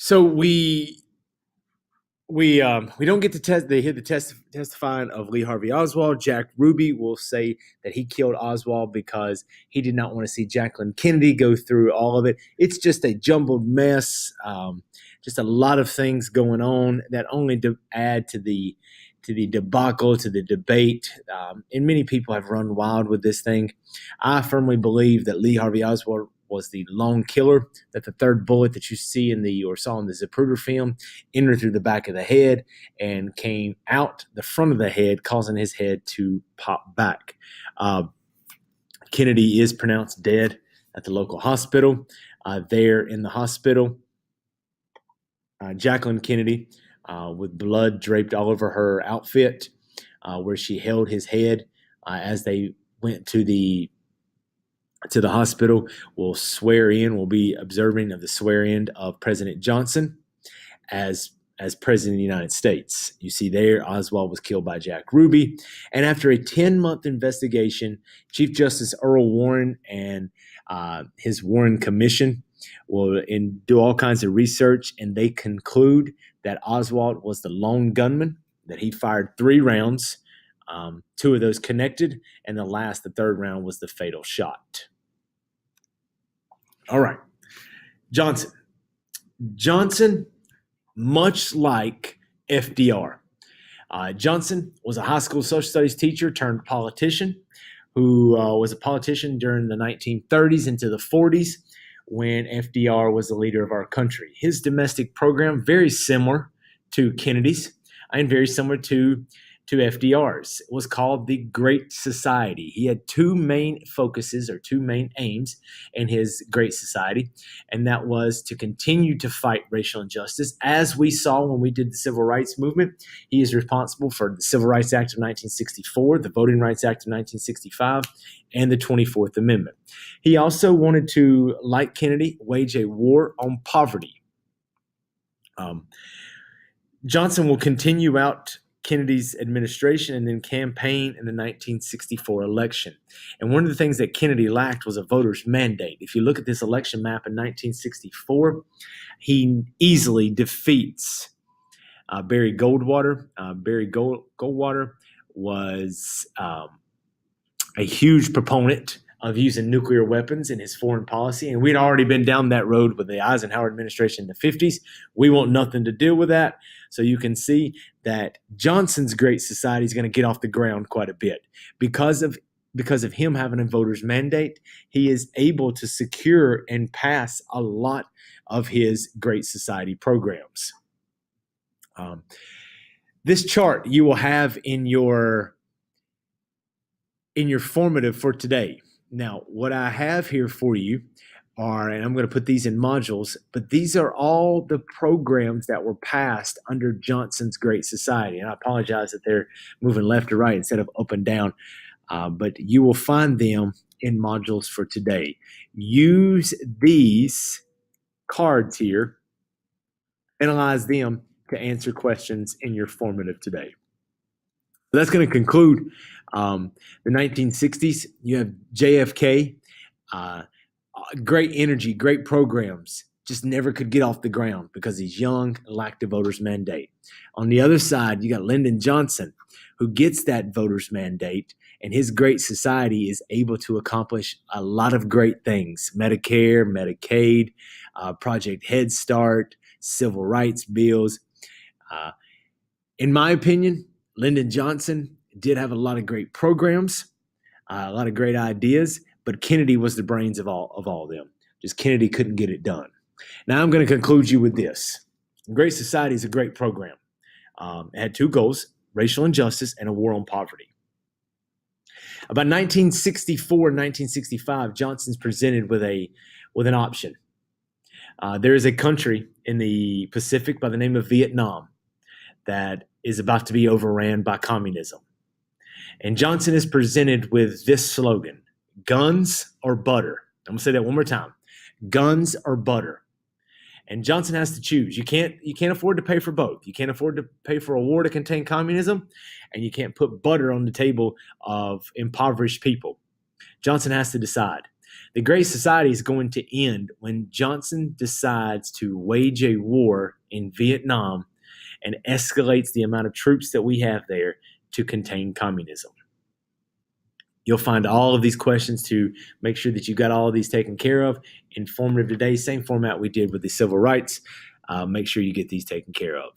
So we don't get to test. They hear the testifying of Lee Harvey Oswald. Jack Ruby will say that he killed Oswald because he did not want to see Jacqueline Kennedy go through all of it. It's just a jumbled mess. Just a lot of things going on that only add to the debacle, to the debate. And many people have run wild with this thing. I firmly believe that Lee Harvey Oswald was the lone killer, that the third bullet that you see or saw in the Zapruder film entered through the back of the head and came out the front of the head, causing his head to pop back. Kennedy is pronounced dead at the local hospital. There in the hospital, Jacqueline Kennedy, with blood draped all over her outfit, where she held his head as they went to the hospital, will be observing of the swear-in of President Johnson as President of the United States. You see there, Oswald was killed by Jack Ruby. And after a 10-month investigation, Chief Justice Earl Warren and his Warren Commission will do all kinds of research, and they conclude that Oswald was the lone gunman, that he fired 3 rounds, 2 of those connected, and the third round was the fatal shot. All right. Johnson, much like FDR. Johnson was a high school social studies teacher turned politician who was a politician during the 1930s into the 40s when FDR was the leader of our country. His domestic program, very similar to Kennedy's and very similar to FDR's, was called the Great Society. He had 2 main focuses or 2 main aims in his Great Society, and that was to continue to fight racial injustice. As we saw when we did the Civil Rights Movement, he is responsible for the Civil Rights Act of 1964, the Voting Rights Act of 1965, and the 24th Amendment. He also wanted to, like Kennedy, wage a war on poverty. Johnson will continue out Kennedy's administration and then campaign in the 1964 election. And one of the things that Kennedy lacked was a voter's mandate. If you look at this election map in 1964, he easily defeats Barry Goldwater. Barry Goldwater was a huge proponent of using nuclear weapons in his foreign policy. And we'd already been down that road with the Eisenhower administration in the 50s. We want nothing to do with that. So you can see that Johnson's Great Society is going to get off the ground quite a bit. Because of him having a voter's mandate, he is able to secure and pass a lot of his Great Society programs. This chart you will have in your formative for today. Now, what I have here for you and I'm going to put these in modules, but these are all the programs that were passed under Johnson's Great Society. And I apologize that they're moving left to right instead of up and down, but you will find them in modules for today. Use these cards here, analyze them to answer questions in your formative today. So that's going to conclude the 1960s. You have JFK, great energy, great programs, just never could get off the ground because he's young and lacked a voter's mandate. On the other side, you got Lyndon Johnson, who gets that voter's mandate, and his Great Society is able to accomplish a lot of great things: Medicare, Medicaid, Project Head Start, civil rights bills. In my opinion, Lyndon Johnson did have a lot of great programs, a lot of great ideas, but Kennedy was the brains of all of them. Just Kennedy couldn't get it done. Now I'm going to conclude you with this. Great Society is a great program. It had 2 goals: racial injustice and a war on poverty. About 1964 and 1965, Johnson's presented with an option. There is a country in the Pacific by the name of Vietnam that is about to be overran by communism. And Johnson is presented with this slogan: guns or butter. I'm going to say that one more time: guns or butter. And Johnson has to choose. You can't afford to pay for both. You can't afford to pay for a war to contain communism, and you can't put butter on the table of impoverished people. Johnson has to decide. The Great Society is going to end when Johnson decides to wage a war in Vietnam and escalates the amount of troops that we have there to contain communism. You'll find all of these questions to make sure that you got all of these taken care of. Informative today, same format we did with the civil rights. Make sure you get these taken care of.